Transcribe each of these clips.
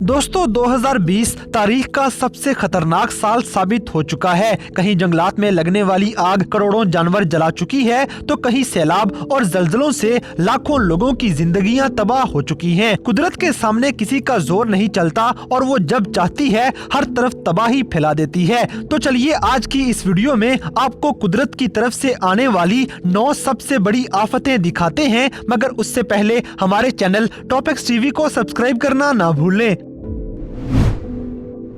दोस्तों 2020 तारीख का सबसे खतरनाक साल साबित हो चुका है। कहीं जंगलात में लगने वाली आग करोड़ों जानवर जला चुकी है, तो कहीं सैलाब और जलजलों से लाखों लोगों की जिंदगियां तबाह हो चुकी हैं। कुदरत के सामने किसी का जोर नहीं चलता और वो जब चाहती है हर तरफ तबाही फैला देती है। तो चलिए आज की इस वीडियो में आपको कुदरत की तरफ से आने वाली 9 सबसे बड़ी आफतें दिखाते हैं, मगर उससे पहले हमारे चैनल टॉप एक्स टीवी को सब्सक्राइब करना ना भूलें।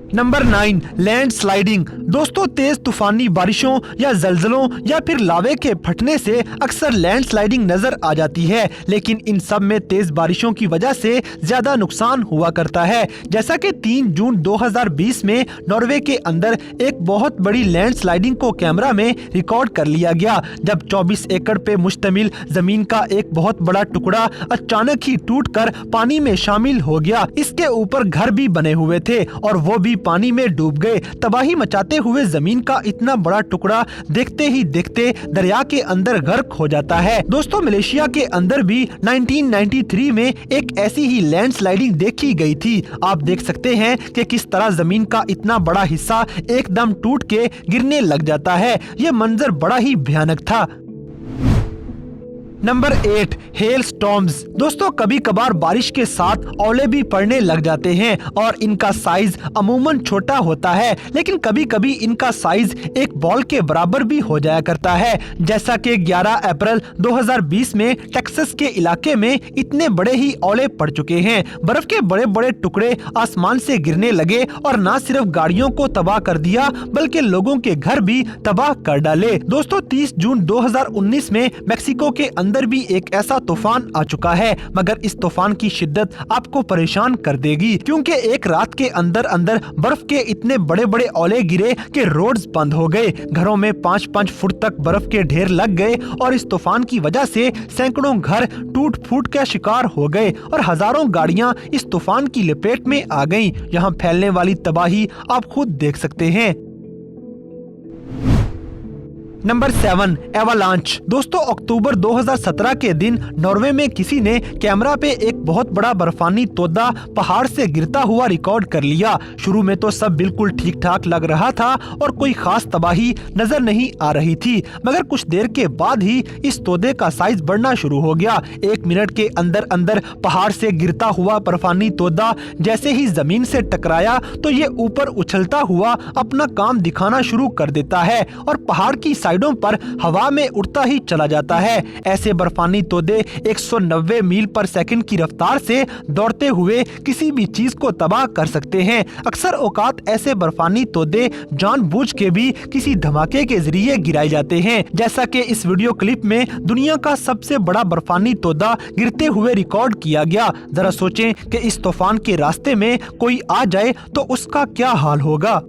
Number 9, land sliding. दोस्तों तेज तूफानी बारिशों या जलजलों या फिर लावे के फटने से अक्सर लैंड स्लाइडिंग नजर आ जाती है, लेकिन इन सब में तेज बारिशों की वजह से ज्यादा नुकसान हुआ करता है। जैसा कि 3 जून 2020 में नॉर्वे के अंदर एक बहुत बड़ी लैंड स्लाइडिंग को कैमरा में रिकॉर्ड कर लिया गया, जब 24 एकड़ पे मुश्तमिल जमीन का एक बहुत बड़ा टुकड़ा अचानक ही टूटकर पानी में शामिल हो गया। इसके ऊपर घर भी बने हुए थे और वो भी पानी में डूब गए। तबाही मचाते हुए जमीन का इतना बड़ा टुकड़ा देखते ही देखते दरिया के अंदर गर्क हो जाता है। दोस्तों मलेशिया के अंदर भी 1993 में एक ऐसी ही लैंड स्लाइडिंग देखी गई थी। आप देख सकते हैं कि किस तरह जमीन का इतना बड़ा हिस्सा एकदम टूट के गिरने लग जाता है। ये मंजर बड़ा ही भयानक था। Number 8, hello storms. दोस्तों कभी कभार बारिश के साथ ओले भी पड़ने लग जाते हैं और इनका साइज अमूमन छोटा होता है, लेकिन कभी कभी इनका साइज एक बॉल के बराबर भी हो जाया करता है। जैसा कि 11 अप्रैल 2020 में टेक्सास के इलाके में इतने बड़े ही ओले पड़ चुके हैं। बर्फ के बड़े बड़े टुकड़े आसमान से गिरने लगे और न सिर्फ गाड़ियों को तबाह कर दिया बल्कि लोगों के घर भी तबाह कर डाले। दोस्तों 30 जून 2019 में मैक्सिको के अंदर भी एक ऐसा तूफान आ चुका है, मगर इस तूफान की शिद्दत आपको परेशान कर देगी, क्योंकि एक रात के अंदर अंदर बर्फ के इतने बड़े बड़े ओले गिरे कि रोड्स बंद हो गए। घरों में 5-5 फुट तक बर्फ के ढेर लग गए और इस तूफान की वजह से सैकड़ों घर टूट फूट के शिकार हो गए और हजारों गाड़ियां इस तूफान की लपेट में आ गईं। यहाँ फैलने वाली तबाही आप खुद देख सकते हैं। नंबर 7, एवालांच। दोस्तों अक्टूबर 2017 के दिन नॉर्वे में किसी ने कैमरा पे एक बहुत बड़ा बर्फानी तोदा पहाड़ से गिरता हुआ रिकॉर्ड कर लिया। शुरू में तो सब बिल्कुल ठीक ठाक लग रहा था और कोई खास तबाही नजर नहीं आ रही थी, मगर कुछ देर के बाद ही इस तोदे का साइज बढ़ना शुरू हो गया। 1 मिनट के अंदर अंदर पहाड़ से गिरता हुआ बर्फानी तोदा जैसे ही जमीन से टकराया तो ये ऊपर उछलता हुआ अपना काम दिखाना शुरू कर देता है और पहाड़ की साइडों पर हवा में उड़ता ही चला जाता है। ऐसे बर्फानी तोदे 190 मील पर सेकंड की रफ्तार से दौड़ते हुए किसी भी चीज को तबाह कर सकते हैं। अक्सर औकात ऐसे बर्फानी तोदे जानबूझ के भी किसी धमाके के जरिए गिराए जाते हैं, जैसा कि इस वीडियो क्लिप में दुनिया का सबसे बड़ा बर्फानी तोदा गिरते हुए रिकॉर्ड किया गया। जरा सोचें कि इस तूफान के रास्ते में कोई आ जाए तो उसका क्या हाल होगा।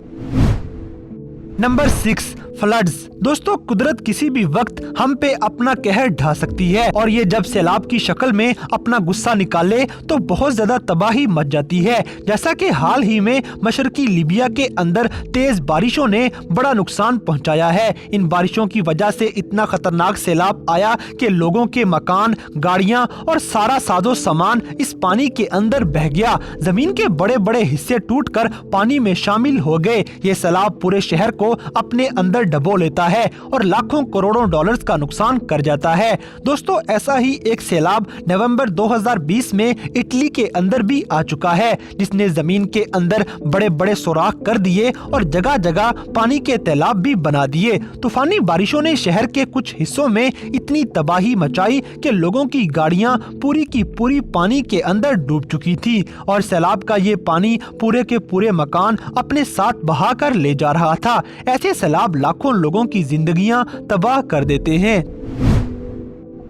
Number 6, floods. दोस्तों कुदरत किसी भी वक्त हम पे अपना कहर ढा सकती है और ये जब सैलाब की शक्ल में अपना गुस्सा निकाले तो बहुत ज्यादा तबाही मच जाती है। जैसा कि हाल ही में मशरकी लीबिया के अंदर तेज बारिशों ने बड़ा नुकसान पहुंचाया है। इन बारिशों की वजह से इतना खतरनाक सैलाब आया कि लोगों के मकान, गाड़ियां और सारा साजो सामान इस पानी के अंदर बह गया। जमीन के बड़े बड़े हिस्से टूटकर पानी में शामिल हो गए। ये सैलाब पूरे शहर को अपने अंदर डबो लेता है और लाखों करोड़ों डॉलर्स का नुकसान कर जाता है। दोस्तों ऐसा ही एक सैलाब नवंबर 2020 में इटली के अंदर भी आ चुका है, जिसने जमीन के अंदर बड़े बड़े सुराख कर दिए और जगह जगह पानी के तालाब भी बना दिए। तूफानी बारिशों ने शहर के कुछ हिस्सों में इतनी तबाही मचाई कि लोगों की गाड़ियां पूरी की पूरी पानी के अंदर डूब चुकी थी और सैलाब का ये पानी पूरे के पूरे मकान अपने साथ बहा कर ले जा रहा था। ऐसे सैलाब लाखों लोगों की जिंदगियां तबाह कर देते हैं।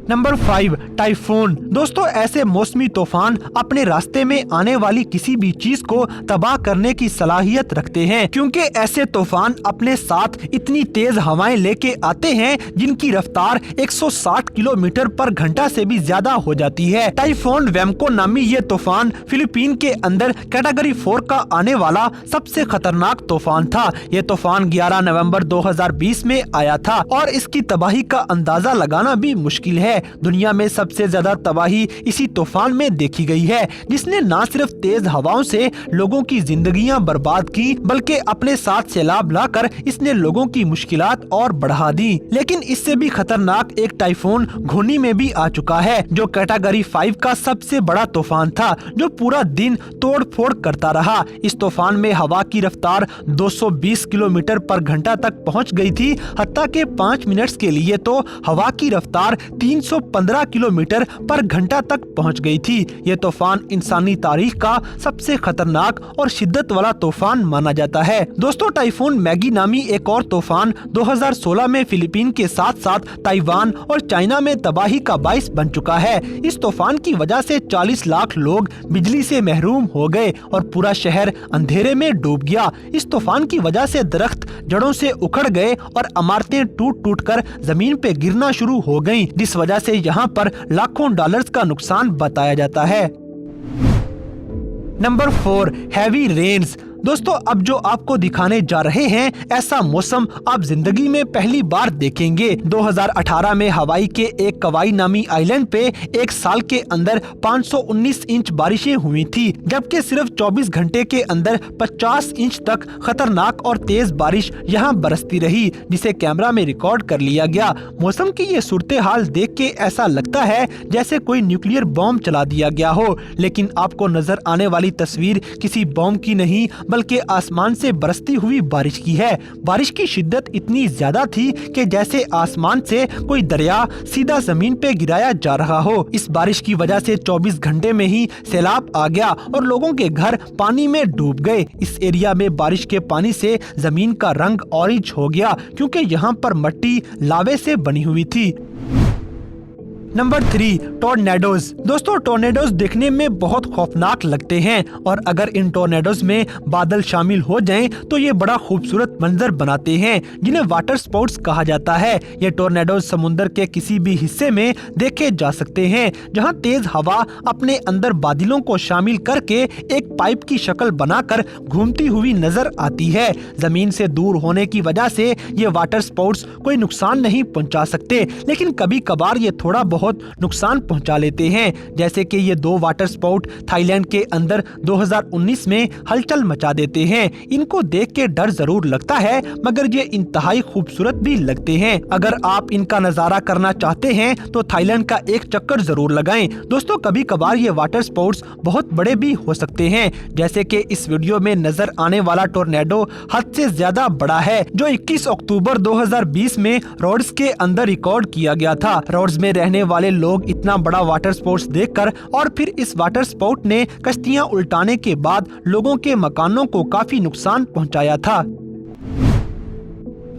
Number 5, typhoon. दोस्तों ऐसे मौसमी तूफान अपने रास्ते में आने वाली किसी भी चीज को तबाह करने की सलाहियत रखते हैं, क्योंकि ऐसे तूफान अपने साथ इतनी तेज हवाएं लेके आते हैं जिनकी रफ्तार 160 किलोमीटर पर घंटा से भी ज्यादा हो जाती है। टाइफून वेमको नामी ये तूफान फिलीपीन के अंदर कैटेगरी 4 का आने वाला सबसे खतरनाक तूफान था। ये तूफान 11 नवंबर 2020 में आया था और इसकी तबाही का अंदाजा लगाना भी मुश्किल है। है। दुनिया में सबसे ज्यादा तबाही इसी तूफान में देखी गई है, जिसने न सिर्फ तेज हवाओं से लोगों की जिंदगियां बर्बाद की, बल्कि अपने साथ सैलाब लाकर इसने लोगों की मुश्किलात और बढ़ा दी। लेकिन इससे भी खतरनाक एक टाइफून घोनी में भी आ चुका है, जो कैटेगरी 5 का सबसे बड़ा तूफान था, जो पूरा दिन तोड़ फोड़ करता रहा। इस तूफान में हवा की रफ्तार 220 किलोमीटर पर घंटा तक पहुंच गई थी। हत्ता के 5 मिनट्स के लिए तो हवा की रफ्तार 315 किलोमीटर पर घंटा तक पहुंच गई थी। ये तूफान इंसानी तारीख का सबसे खतरनाक और शिद्दत वाला तूफान माना जाता है। दोस्तों, टाइफून मैगी नामी एक और तूफान 2016 में फिलीपीन के साथ साथ ताइवान और चाइना में तबाही का बाइस बन चुका है। इस तूफान की वजह से 40 लाख लोग बिजली से महरूम हो गए और पूरा शहर अंधेरे में डूब गया। इस तूफान की वजह से दरख्त जड़ों से उखड़ गए और इमारतें टूट टूट कर जमीन पे गिरना शुरू हो गईं, जिस वजह से यहाँ पर लाखों डॉलर्स का नुकसान बताया जाता है। Number 4, heavy rains. दोस्तों, अब जो आपको दिखाने जा रहे हैं, ऐसा मौसम आप जिंदगी में पहली बार देखेंगे। 2018 में हवाई के एक कवाई नामी आइलैंड पे एक साल के अंदर 519 इंच बारिशें हुई थी, जबकि सिर्फ 24 घंटे के अंदर 50 इंच तक खतरनाक और तेज बारिश यहाँ बरसती रही, जिसे कैमरा में रिकॉर्ड कर लिया गया। मौसम की ये सूरत हाल देख के ऐसा लगता है जैसे कोई न्यूक्लियर बॉम्ब चला दिया गया हो, लेकिन आपको नजर आने वाली तस्वीर किसी बॉम्ब की नहीं बल्कि आसमान से बरसती हुई बारिश की है। बारिश की शिद्दत इतनी ज्यादा थी कि जैसे आसमान से कोई दरिया सीधा जमीन पे गिराया जा रहा हो। इस बारिश की वजह से 24 घंटे में ही सैलाब आ गया और लोगों के घर पानी में डूब गए। इस एरिया में बारिश के पानी से जमीन का रंग ऑरेंज हो गया, क्योंकि यहाँ पर मिट्टी लावे से बनी हुई थी। Number 3, tornadoes. दोस्तों, टोर्नेडोज देखने में बहुत खौफनाक लगते हैं और अगर इन टोर्नेडोज में बादल शामिल हो जाएं तो ये बड़ा खूबसूरत मंजर बनाते हैं, जिन्हें वाटर स्पोर्ट्स कहा जाता है। ये टोर्नेडोज समुद्र के किसी भी हिस्से में देखे जा सकते हैं, जहां तेज हवा अपने अंदर बादलों को शामिल करके एक पाइप की शक्ल बनाकर घूमती हुई नजर आती है। जमीन से दूर होने की वजह से ये वाटर स्पोर्ट्स कोई नुकसान नहीं पहुंचा सकते, लेकिन कभी कभार ये थोड़ा बहुत नुकसान पहुंचा लेते हैं। जैसे कि ये 2 वाटर स्पोर्ट थाईलैंड के अंदर 2019 में हलचल मचा देते हैं। इनको देख के डर जरूर लगता है, मगर ये इंतहाई खूबसूरत भी लगते हैं। अगर आप इनका नजारा करना चाहते हैं तो थाईलैंड का एक चक्कर जरूर लगाएं। दोस्तों, कभी कभार ये वाटर स्पोर्ट्स बहुत बड़े भी हो सकते हैं, जैसे कि इस वीडियो में नजर आने वाला टोर्नेडो हद से ज्यादा बड़ा है, जो 21 अक्टूबर 2020 में रोड्स के अंदर रिकॉर्ड किया गया था। रोड्स में रहने वाले लोग इतना बड़ा वाटर स्पोर्ट्स देखकर और फिर इस वाटर स्पोर्ट ने कश्तियां उल्टाने के बाद लोगों के मकानों को काफी नुकसान पहुंचाया था।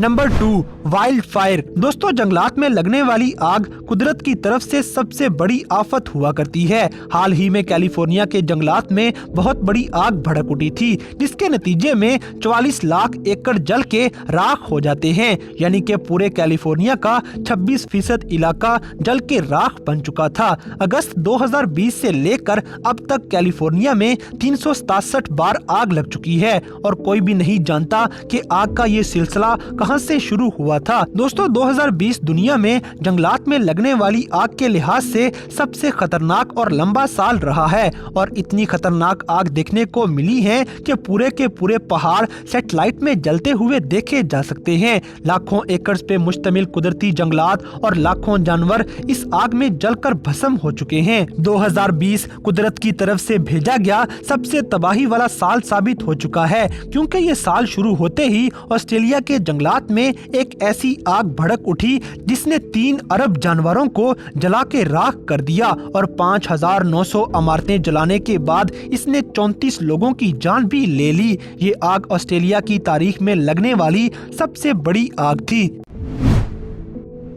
Number 2, wild fire. दोस्तों, जंगलात में लगने वाली आग कुदरत की तरफ से सबसे बड़ी आफत हुआ करती है। हाल ही में कैलिफोर्निया के जंगलात में बहुत बड़ी आग भड़क उठी थी, जिसके नतीजे में 44 लाख एकड़ जल के राख हो जाते हैं, यानी कि पूरे कैलिफोर्निया का 26% इलाका जल के राख बन चुका था। अगस्त 2020 से लेकर अब तक कैलिफोर्निया में 367 बार आग लग चुकी है और कोई भी नहीं जानता कि आग का ये सिलसिला कहां से शुरू हुआ था। दोस्तों, 2020 दुनिया में जंगलात में लगने वाली आग के लिहाज से सबसे खतरनाक और लंबा साल रहा है और इतनी खतरनाक आग देखने को मिली है कि पूरे के पूरे पहाड़ सैटेलाइट में जलते हुए देखे जा सकते हैं। लाखों एकड़ पे मुश्तमिल कुदरती जंगलात और लाखों जानवर इस आग में जलकर भस्म हो चुके हैं। 2020 कुदरत की तरफ से भेजा गया सबसे तबाही वाला साल साबित हो चुका है, क्योंकि ये साल शुरू होते ही ऑस्ट्रेलिया के जंगलात में एक ऐसी आग भड़क उठी जिसने 3 अरब जानवरों को जला के राख कर दिया और 5,900 इमारतें जलाने के बाद इसने 34 लोगों की जान भी ले ली। ये आग ऑस्ट्रेलिया की तारीख में लगने वाली सबसे बड़ी आग थी।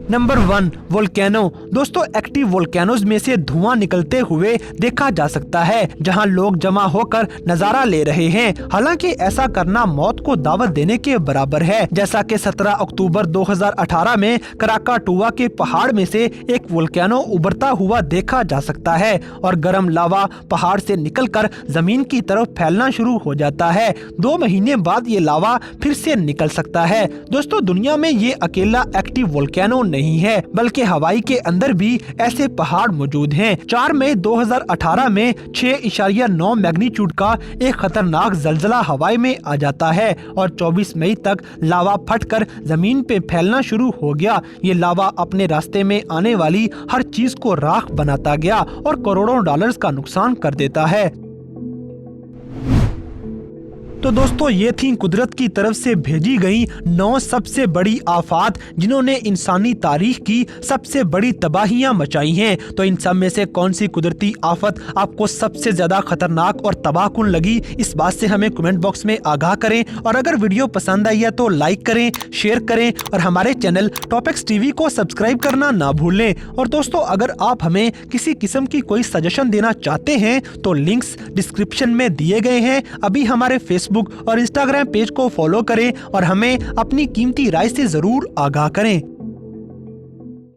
Number 1, volcano. दोस्तों, एक्टिव वोल्केनोज में से धुआं निकलते हुए देखा जा सकता है, जहां लोग जमा होकर नजारा ले रहे हैं। हालांकि ऐसा करना मौत को दावत देने के बराबर है। जैसा कि 17 अक्टूबर 2018 में कराकाटुआ के पहाड़ में से एक वोल्केनो उभरता हुआ देखा जा सकता है और गर्म लावा पहाड़ से निकलकर जमीन की तरफ फैलना शुरू हो जाता है। 2 महीने बाद ये लावा फिर से निकल सकता है। दोस्तों, दुनिया में ये अकेला एक्टिव वोल्केनो नहीं है बल्कि हवाई के अंदर भी ऐसे पहाड़ मौजूद हैं। 4 मई 2018 में 6.9 मैग्नीट्यूड का एक खतरनाक जलजला हवाई में आ जाता है और 24 मई तक लावा फटकर जमीन पे फैलना शुरू हो गया। ये लावा अपने रास्ते में आने वाली हर चीज को राख बनाता गया और करोड़ों डॉलर्स का नुकसान कर देता है। तो दोस्तों ये थी कुदरत की तरफ से भेजी गई 9 सबसे बड़ी आफात जिन्होंने इंसानी तारीख की सबसे बड़ी तबाहियां मचाई हैं। तो इन सब में से कौन सी कुदरती आफत आपको सबसे ज्यादा खतरनाक और तबाहकुन लगी, इस बात से हमें कमेंट बॉक्स में आगाह करें। और अगर वीडियो पसंद आई है तो लाइक करें, शेयर करें और हमारे चैनल टॉपिक्स टीवी को सब्सक्राइब करना ना भूलें। और दोस्तों अगर आप हमें किसी किस्म की कोई सजेशन देना चाहते हैं तो लिंक्स डिस्क्रिप्शन में दिए गए हैं। अभी हमारे फेसबुक और इंस्टाग्राम पेज को फॉलो करें और हमें अपनी कीमती राय से जरूर आगाह करें।